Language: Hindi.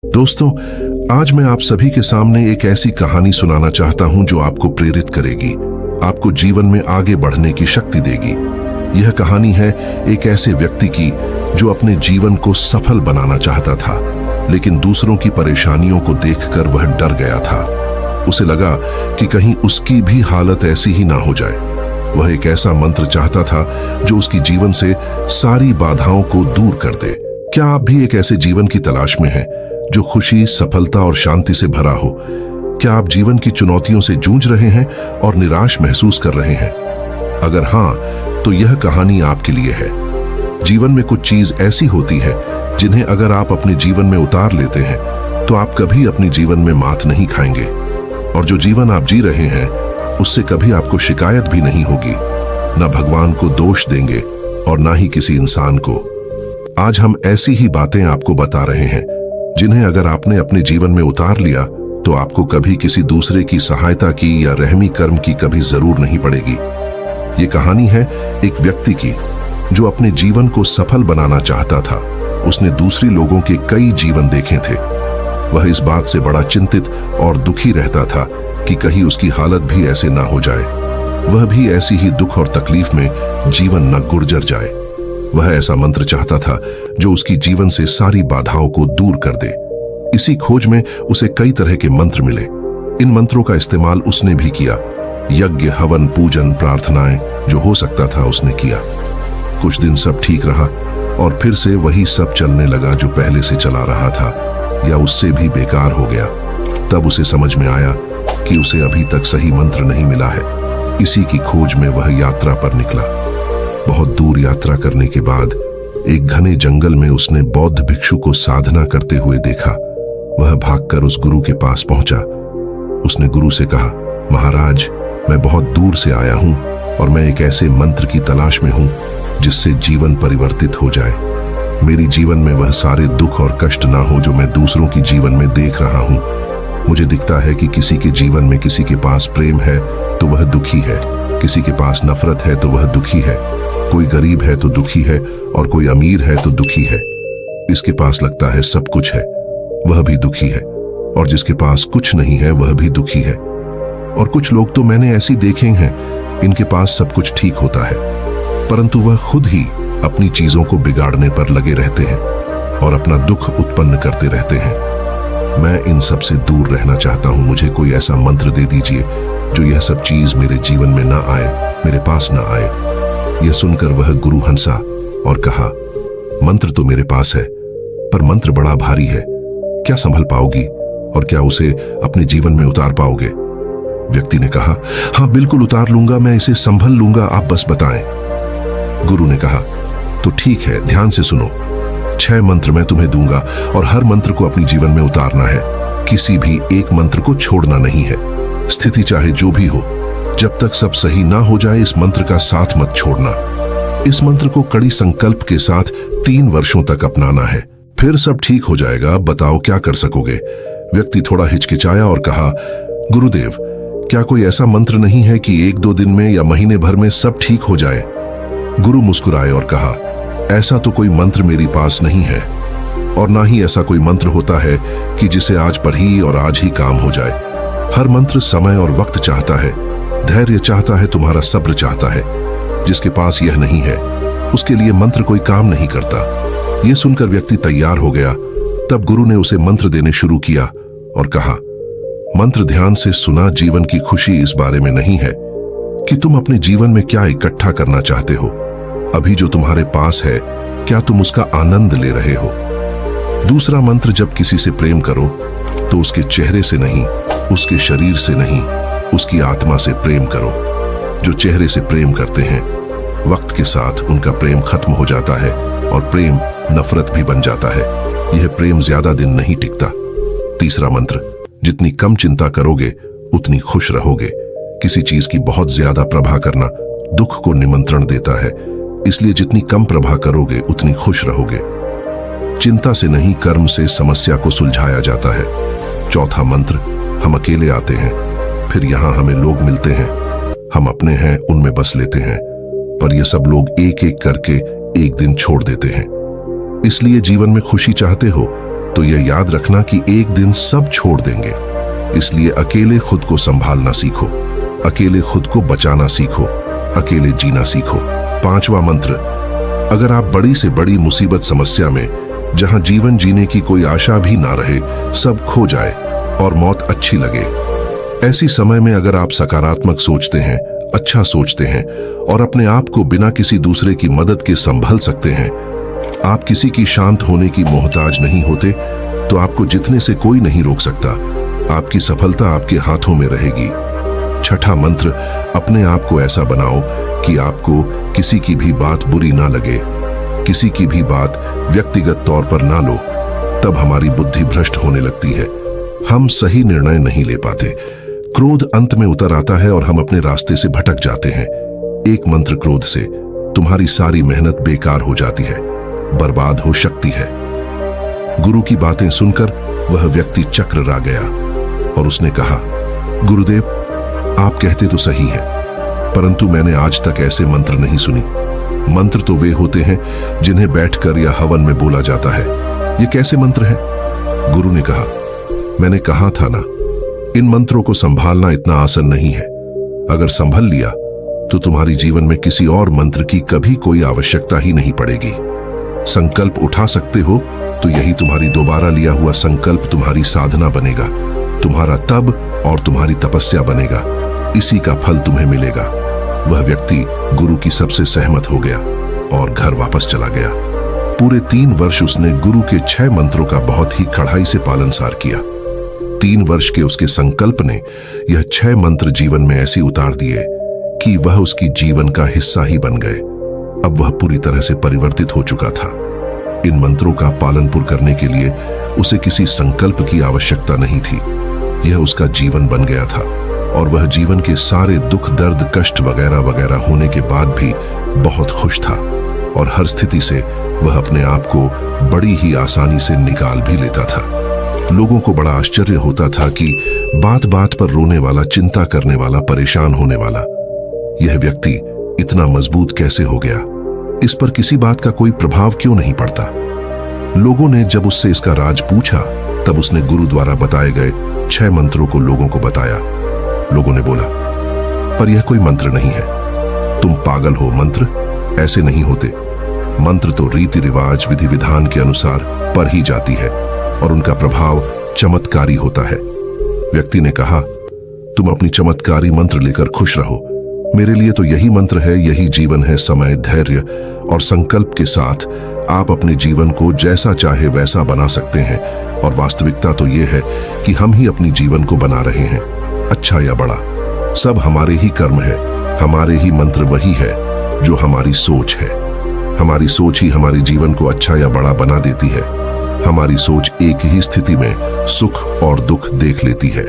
दोस्तों, आज मैं आप सभी के सामने एक ऐसी कहानी सुनाना चाहता हूं जो आपको प्रेरित करेगी, आपको जीवन में आगे बढ़ने की शक्ति देगी। यह कहानी है एक ऐसे व्यक्ति की जो अपने जीवन को सफल बनाना चाहता था, लेकिन दूसरों की परेशानियों को देखकर वह डर गया था। उसे लगा कि कहीं उसकी भी हालत ऐसी ही ना हो जाए। वह एक ऐसा मंत्र चाहता था जो उसकी जीवन से सारी बाधाओं को दूर कर दे। क्या आप भी एक ऐसे जीवन की तलाश में हैं जो खुशी, सफलता और शांति से भरा हो? क्या आप जीवन की चुनौतियों से जूझ रहे हैं और निराश महसूस कर रहे हैं? अगर हाँ, तो यह कहानी आपके लिए है। जीवन में कुछ चीज ऐसी होती है जिन्हें अगर आप अपने जीवन में उतार लेते हैं तो आप कभी अपने जीवन में मात नहीं खाएंगे, और जो जीवन आप जी रहे हैं उससे कभी आपको शिकायत भी नहीं होगी। ना भगवान को दोष देंगे और ना ही किसी इंसान को। आज हम ऐसी ही बातें आपको बता रहे हैं जिन्हें अगर आपने अपने जीवन में उतार लिया तो आपको कभी किसी दूसरे की सहायता की या रहमी कर्म की कभी जरूर नहीं पड़ेगी। ये कहानी है एक व्यक्ति की जो अपने जीवन को सफल बनाना चाहता था। उसने दूसरे लोगों के कई जीवन देखे थे। वह इस बात से बड़ा चिंतित और दुखी रहता था कि कहीं उसकी हालत भी ऐसे ना हो जाए, वह भी ऐसी ही दुख और तकलीफ में जीवन न गुर्जर जाए। वह ऐसा मंत्र चाहता था जो उसकी जीवन से सारी बाधाओं को दूर कर दे। इसी खोज में उसे कई तरह के मंत्र मिले। इन मंत्रों का इस्तेमाल उसने भी किया। यज्ञ, हवन, पूजन, प्रार्थनाएं जो हो सकता था उसने किया। कुछ दिन सब ठीक रहा और फिर से वही सब चलने लगा जो पहले से चला रहा था, या उससे भी बेकार हो गया। तब उसे समझ में आया कि उसे अभी तक सही मंत्र नहीं मिला है। इसी की खोज में वह यात्रा पर निकला। बहुत दूर यात्रा करने के बाद एक घने जंगल में उसने बौद्ध भिक्षु को साधना करते हुए देखा। वह भागकर उस गुरु के पास पहुंचा। उसने गुरु से कहा, महाराज, मैं बहुत दूर से आया हूं और मैं एक ऐसे मंत्र की तलाश में हूं जिससे जीवन परिवर्तित हो जाए। मेरी जीवन में वह सारे दुख और कष्ट ना हो जो मैं दूसरों की जीवन में देख रहा हूं। मुझे दिखता है कि किसी के जीवन में किसी के पास प्रेम है तो वह दुखी है, किसी के पास नफरत है तो वह दुखी है, कोई गरीब है तो दुखी है और कोई अमीर है तो दुखी है। इसके पास लगता है सब कुछ है, वह भी दुखी है, और जिसके पास कुछ नहीं है वह भी दुखी है। और कुछ लोग तो मैंने ऐसी देखे हैं, इनके पास सब कुछ ठीक होता है, परंतु वह खुद ही अपनी चीजों को बिगाड़ने पर लगे रहते हैं और अपना दुख उत्पन्न करते रहते हैं। मैं इन सब से दूर रहना चाहता हूं। मुझे कोई ऐसा मंत्र दे दीजिए जो यह सब चीज मेरे जीवन में ना आए, मेरे पास ना आए। यह सुनकर वह गुरु हंसा और कहा, मंत्र तो मेरे पास है, पर मंत्र बड़ा भारी है। क्या संभल पाओगी और क्या उसे अपने जीवन में उतार पाओगे? व्यक्ति ने कहा, हाँ बिल्कुल उतार लूंगा, मैं इसे संभल लूंगा, आप बस बताएं। गुरु ने कहा, तो ठीक है, ध्यान से सुनो। 6 मंत्र मैं तुम्हें दूंगा और हर मंत्र को अपनी जीवन में उतारना है। किसी भी एक मंत्र को छोड़ना नहीं है। स्थिति चाहे जो भी हो, जब तक सब सही ना हो जाए इस मंत्र का साथ मत छोड़ना। इस मंत्र को कड़ी संकल्प के साथ 3 वर्षों तक अपनाना है, फिर सब ठीक हो जाएगा। बताओ क्या कर सकोगे? व्यक्ति थोड़ा हिचकिचाया और कहा, गुरुदेव, क्या कोई ऐसा मंत्र नहीं है कि 1-2 दिन में या महीने भर में सब ठीक हो जाए? गुरु मुस्कुराए और कहा, ऐसा तो कोई मंत्र मेरे पास नहीं है, और ना ही ऐसा कोई मंत्र होता है कि जिसे आज पर ही और आज ही काम हो जाए। हर मंत्र समय और वक्त चाहता है, धैर्य चाहता है, तुम्हारा सब्र चाहता है। जिसके पास यह नहीं है उसके लिए मंत्र कोई काम नहीं करता। यह सुनकर व्यक्ति तैयार हो गया। तब गुरु ने उसे मंत्र देने शुरू किया और कहा, मंत्र ध्यान से सुना। जीवन की खुशी इस बारे में नहीं है कि तुम अपने जीवन में क्या इकट्ठा करना चाहते हो। अभी जो तुम्हारे पास है, क्या तुम उसका आनंद ले रहे हो? दूसरा मंत्र, जब किसी से प्रेम करो तो उसके चेहरे से नहीं, उसके शरीर से नहीं, उसकी आत्मा से प्रेम करो। जो चेहरे से प्रेम करते हैं, वक्त के साथ उनका प्रेम खत्म हो जाता है और प्रेम नफरत भी बन जाता है। यह प्रेम ज्यादा दिन नहीं टिकता। तीसरा मंत्र, जितनी कम चिंता करोगे उतनी खुश रहोगे। किसी चीज की बहुत ज्यादा प्रभा करना दुख को निमंत्रण देता है, इसलिए जितनी कम प्रभा करोगे उतनी खुश रहोगे। चिंता से नहीं, कर्म से समस्या को सुलझाया जाता है। चौथा मंत्र, हम अकेले आते हैं, फिर यहां हमें लोग मिलते हैं। हम अपने हैं, उनमें बस लेते हैं, पर ये सब लोग एक एक करके एक दिन छोड़ देते हैं। इसलिए जीवन में खुशी चाहते हो तो यह याद रखना कि एक दिन सब छोड़ देंगे। इसलिए अकेले खुद को संभालना सीखो, अकेले खुद को बचाना सीखो, अकेले जीना सीखो। 5वां मंत्र, अगर आप बड़ी से बड़ी मुसीबत समस्या में, जहां जीवन जीने की कोई आशा भी ना रहे, सब खो जाए और मौत अच्छी लगे, ऐसी समय में अगर आप सकारात्मक सोचते हैं, अच्छा सोचते हैं और अपने आप को बिना किसी दूसरे की मदद के संभल सकते हैं, आप किसी की शांत होने की मोहताज नहीं होते, तो आपको जितने से कोई नहीं रोक सकता। आपकी सफलता आपके हाथों में रहेगी। 6ठा मंत्र, अपने आप को ऐसा बनाओ कि आपको किसी की भी बात बुरी ना लगे, किसी की भी बात व्यक्तिगत तौर पर ना लो, तब हमारी बुद्धि भ्रष्ट होने लगती है, हम सही निर्णय नहीं ले पाते, क्रोध अंत में उतर आता है और हम अपने रास्ते से भटक जाते हैं। एक मंत्र क्रोध से तुम्हारी सारी मेहनत बेकार हो जाती है, बर्बाद हो सकती है। गुरु की बातें सुनकर वह व्यक्ति चक्र आ गया और उसने कहा, गुरुदेव, आप कहते तो सही है, परंतु मैंने आज तक ऐसे मंत्र नहीं सुनी। मंत्र तो वे होते हैं जिन्हें बैठकर या हवन में बोला जाता है, ये कैसे मंत्र हैं? गुरु ने कहा, मैंने कहा था ना, इन मंत्रों को संभालना इतना आसान नहीं है। अगर संभल लिया तो तुम्हारी जीवन में किसी और मंत्र की कभी कोई आवश्यकता ही नहीं पड़ेगी। संकल्प उठा सकते हो तो यही तुम्हारी दोबारा लिया हुआ संकल्प तुम्हारी साधना बनेगा, तुम्हारा तप और तुम्हारी तपस्या बनेगा, इसी का फल तुम्हें मिलेगा। वह व्यक्ति गुरु की सबसे सहमत हो गया और घर वापस चला गया। पूरे 3 वर्ष उसने गुरु के 6 मंत्रों का बहुत ही कड़ाई से पालनसार किया। 3 वर्ष के उसके संकल्प ने यह 6 मंत्र जीवन में ऐसे उतार दिए कि वह उसकी जीवन का हिस्सा ही बन गए। अब वह पूरी तरह से परिवर्तित हो चुका था। इन मंत्रों का पालन पूर्ण करने के लिए उसे किसी संकल्प की आवश्यकता नहीं थी। यह उसका जीवन बन गया था और वह जीवन के सारे दुख, दर्द, कष्ट वगैरह वगैरह होने के बाद भी बहुत खुश था और हर स्थिति से वह अपने आप को बड़ी ही आसानी से निकाल भी लेता था। लोगों को बड़ा आश्चर्य होता था कि बात बात पर रोने वाला, चिंता करने वाला, परेशान होने वाला यह व्यक्ति इतना मजबूत कैसे हो गया? इस पर किसी बात का कोई प्रभाव क्यों नहीं पड़ता? लोगों ने जब उससे इसका राज पूछा तब उसने गुरु द्वारा बताए गए 6 मंत्रों को लोगों को बताया। लोगों ने बोला, पर यह कोई मंत्र नहीं है, तुम पागल हो, मंत्र ऐसे नहीं होते। मंत्र तो रीति रिवाज, विधि विधान के अनुसार पर ही जाती है और उनका प्रभाव चमत्कारी होता है। व्यक्ति ने कहा, तुम अपनी चमत्कारी मंत्र लेकर खुश रहो, मेरे लिए तो यही मंत्र है, यही जीवन है। समय, धैर्य और संकल्प के साथ आप अपने जीवन को जैसा चाहे वैसा बना सकते हैं और वास्तविकता तो यह है कि हम ही अपनी जीवन को बना रहे हैं, अच्छा या बड़ा, सब हमारे ही कर्म है, हमारे ही मंत्र वही है जो हमारी सोच है। हमारी सोच ही हमारे जीवन को अच्छा या बड़ा बना देती है। हमारी सोच एक ही स्थिति में सुख और दुख देख लेती है।